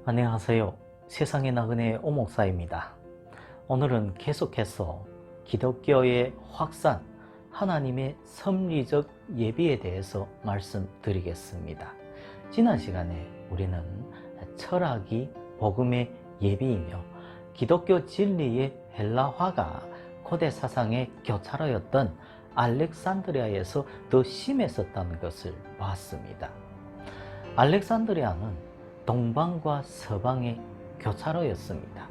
안녕하세요. 세상의 나그네 오목사입니다. 오늘은 계속해서 기독교의 확산, 하나님의 섭리적 예비에 대해서 말씀드리겠습니다. 지난 시간에 우리는 철학이 복음의 예비이며 기독교 진리의 헬라화가 고대 사상의 교차로였던 알렉산드리아에서 더 심했었다는 것을 봤습니다. 알렉산드리아는 동방과 서방의 교차로였습니다.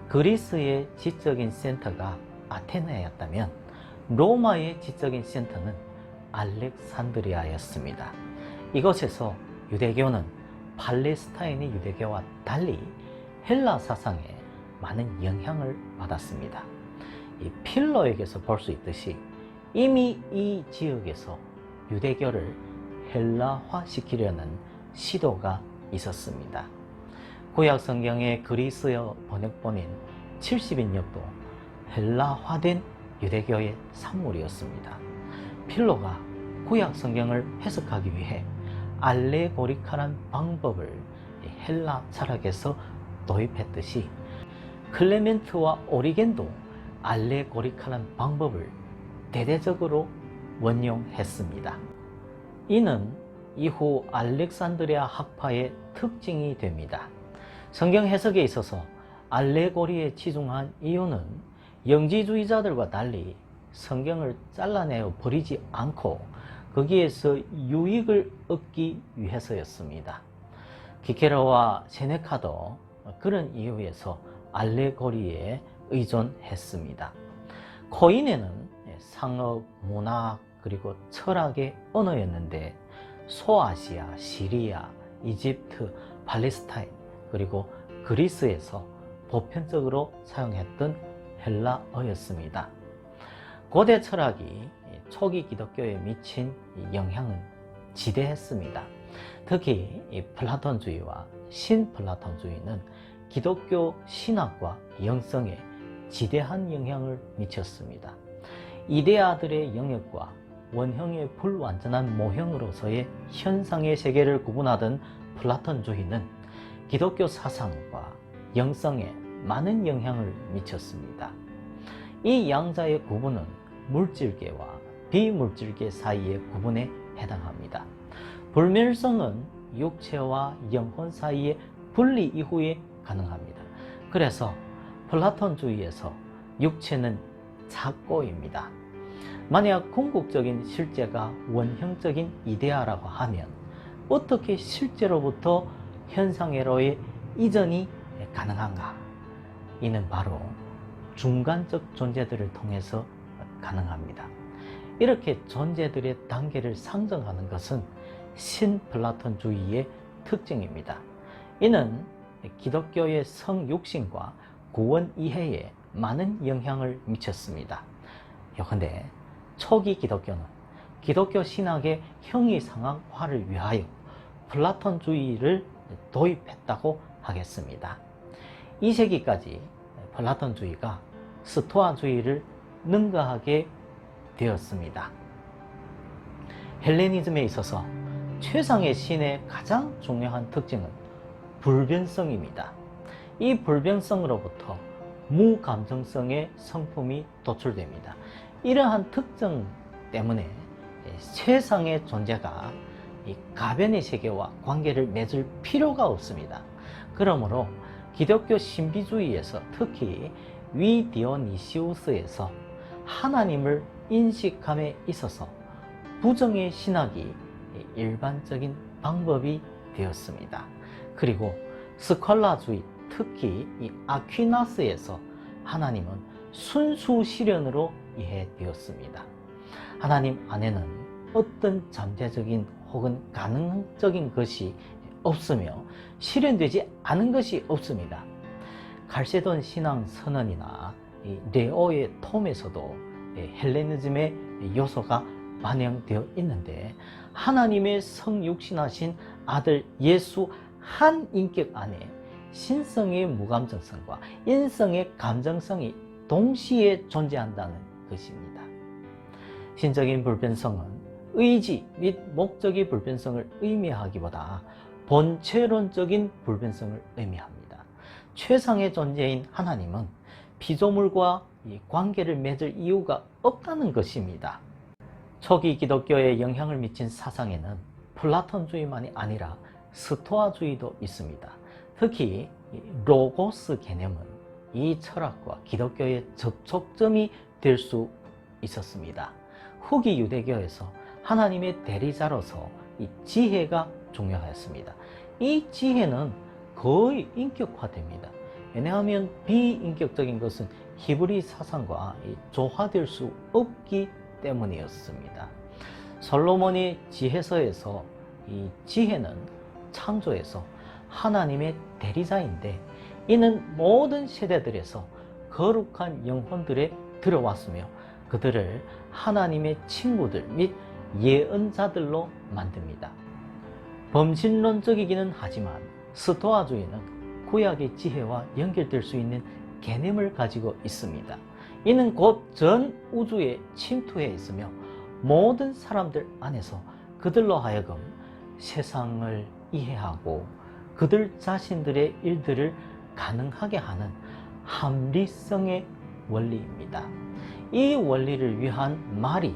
그리스의 지적인 센터가 아테네였다면 로마의 지적인 센터는 알렉산드리아였습니다. 이곳에서 유대교는 팔레스타인의 유대교와 달리 헬라 사상에 많은 영향을 받았습니다. 이 필로에게서 볼 수 있듯이 이미 이 지역에서 유대교를 헬라화시키려는 시도가 있었습니다. 구약 성경의 그리스어 번역본인 70인역도 헬라화된 유대교의 산물이었습니다. 필로가 구약 성경을 해석하기 위해 알레고리칼한 방법을 헬라 철학에서 도입했듯이 클레멘트와 오리겐도 알레고리칼한 방법을 대대적으로 원용했습니다. 이는 이후 알렉산드리아 학파의 특징이 됩니다. 성경 해석에 있어서 알레고리에 치중한 이유는 영지주의자들과 달리 성경을 잘라내어 버리지 않고 거기에서 유익을 얻기 위해서였습니다. 기케로와 세네카도 그런 이유에서 알레고리에 의존했습니다. 코인에는 상업, 문학, 그리고 철학의 언어였는데 소아시아, 시리아, 이집트, 팔레스타인, 그리고 그리스에서 보편적으로 사용했던 헬라어였습니다. 고대 철학이 초기 기독교에 미친 영향은 지대했습니다. 특히 플라톤주의와 신플라톤주의는 기독교 신학과 영성에 지대한 영향을 미쳤습니다. 이데아들의 영역과 원형의 불완전한 모형으로서의 현상의 세계를 구분하던 플라톤주의는 기독교 사상과 영성에 많은 영향을 미쳤습니다. 이 양자의 구분은 물질계와 비물질계 사이의 구분에 해당합니다. 불멸성은 육체와 영혼 사이의 분리 이후에 가능합니다. 그래서 플라톤주의에서 육체는 작고입니다. 만약 궁극적인 실제가 원형적인 이데아라고 하면 어떻게 실제로부터 현상회로의 이전이 가능한가? 이는 바로 중간적 존재들을 통해서 가능합니다. 이렇게 존재들의 단계를 상정하는 것은 신플라톤주의의 특징입니다. 이는 기독교의 성육신과 구원 이해에 많은 영향을 미쳤습니다. 그런데 초기 기독교는 기독교 신학의 형이상학화를 위하여 플라톤주의를 도입했다고 하겠습니다. 2세기까지 플라톤주의가 스토아주의를 능가하게 되었습니다. 헬레니즘에 있어서 최상의 신의 가장 중요한 특징은 불변성입니다. 이 불변성으로부터 무감정성의 성품이 도출됩니다. 이러한 특징 때문에 세상의 존재가 이 가변의 세계와 관계를 맺을 필요가 없습니다. 그러므로 기독교 신비주의에서 특히 위디오니시우스에서 하나님을 인식함에 있어서 부정의 신학이 일반적인 방법이 되었습니다. 그리고 스콜라주의, 특히 이 아퀴나스에서 하나님은 순수 실현으로 이해되었습니다. 하나님 안에는 어떤 잠재적인 혹은 가능적인 것이 없으며 실현되지 않은 것이 없습니다. 칼세돈 신앙 선언이나 레오의 톰에서도 헬레니즘의 요소가 반영되어 있는데 하나님의 성육신하신 아들 예수 한 인격 안에 신성의 무감정성과 인성의 감정성이 동시에 존재한다는 것입니다. 신적인 불변성은 의지 및 목적의 불변성을 의미하기보다 본체론적인 불변성을 의미합니다. 최상의 존재인 하나님은 피조물과 관계를 맺을 이유가 없다는 것입니다. 초기 기독교에 영향을 미친 사상에는 플라톤주의만이 아니라 스토아주의도 있습니다. 특히 로고스 개념은 이 철학과 기독교의 접촉점이 될 수 있었습니다. 후기 유대교에서 하나님의 대리자로서 이 지혜가 중요했습니다. 이 지혜는 거의 인격화됩니다. 왜냐하면 비인격적인 것은 히브리 사상과 조화될 수 없기 때문이었습니다. 솔로몬의 지혜서에서 이 지혜는 창조에서 하나님의 대리자인데 이는 모든 세대들에서 거룩한 영혼들에 들어왔으며 그들을 하나님의 친구들 및 예언자들로 만듭니다. 범신론적이기는 하지만 스토아주의는 구약의 지혜와 연결될 수 있는 개념을 가지고 있습니다. 이는 곧 전 우주에 침투해 있으며 모든 사람들 안에서 그들로 하여금 세상을 이해하고 그들 자신들의 일들을 가능하게 하는 합리성의 원리입니다. 이 원리를 위한 말이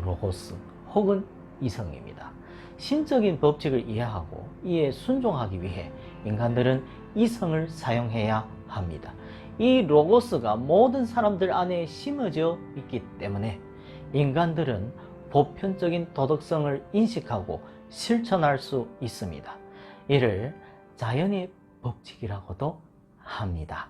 로고스 혹은 이성입니다. 신적인 법칙을 이해하고 이에 순종하기 위해 인간들은 이성을 사용해야 합니다. 이 로고스가 모든 사람들 안에 심어져 있기 때문에 인간들은 보편적인 도덕성을 인식하고 실천할 수 있습니다. 이를 자연의 법칙이라고도 합니다.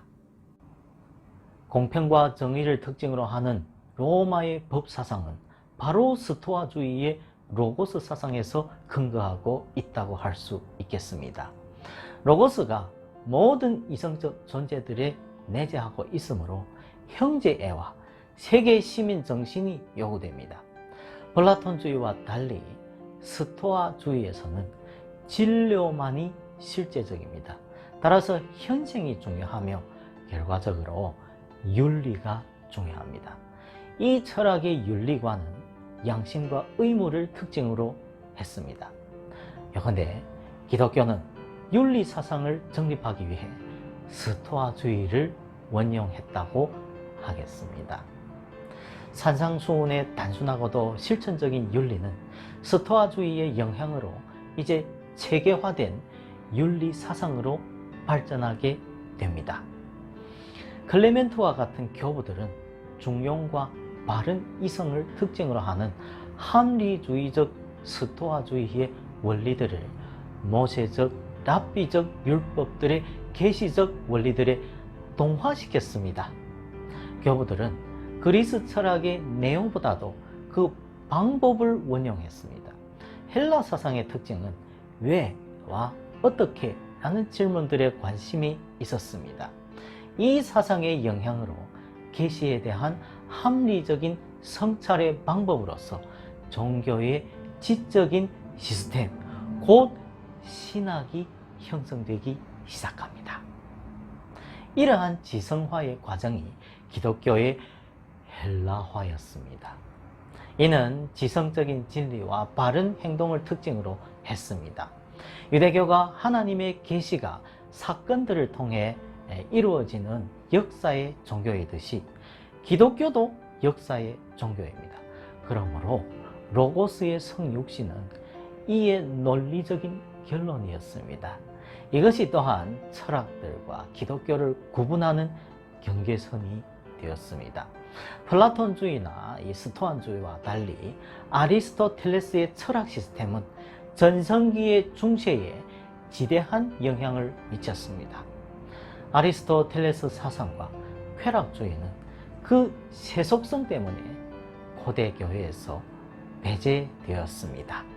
공평과 정의를 특징으로 하는 로마의 법사상은 바로 스토아주의의 로고스 사상에서 근거하고 있다고 할 수 있겠습니다. 로고스가 모든 이성적 존재들에 내재하고 있으므로 형제애와 세계 시민 정신이 요구됩니다. 플라톤주의와 달리 스토아주의에서는 진료만이 실제적입니다. 따라서 현생이 중요하며 결과적으로 윤리가 중요합니다. 이 철학의 윤리관은 양심과 의무를 특징으로 했습니다. 예컨대 기독교는 윤리 사상을 정립하기 위해 스토아주의를 원용했다고 하겠습니다. 산상수훈의 단순하고도 실천적인 윤리는 스토아주의의 영향으로 이제 체계화된 윤리 사상으로 발전하게 됩니다. 클레멘트와 같은 교부들은 중용과 바른 이성을 특징으로 하는 합리주의적 스토아주의의 원리들을 모세적, 랍비적 율법들의 계시적 원리들에 동화시켰습니다. 교부들은 그리스 철학의 내용보다도 그 방법을 원용했습니다. 헬라 사상의 특징은 왜와 어떻게 라는 질문들에 관심이 있었습니다. 이 사상의 영향으로 계시에 대한 합리적인 성찰의 방법으로서 종교의 지적인 시스템, 곧 신학이 형성되기 시작합니다. 이러한 지성화의 과정이 기독교의 헬라화였습니다. 이는 지성적인 진리와 바른 행동을 특징으로 했습니다. 유대교가 하나님의 계시가 사건들을 통해 이루어지는 역사의 종교이듯이 기독교도 역사의 종교입니다. 그러므로 로고스의 성육신은 이의 논리적인 결론이었습니다. 이것이 또한 철학들과 기독교를 구분하는 경계선이 되었습니다. 플라톤주의나 스토안주의와 달리 아리스토텔레스의 철학 시스템은 전성기의 중세에 지대한 영향을 미쳤습니다. 아리스토텔레스 사상과 쾌락주의는 그 세속성 때문에 고대 교회에서 배제되었습니다.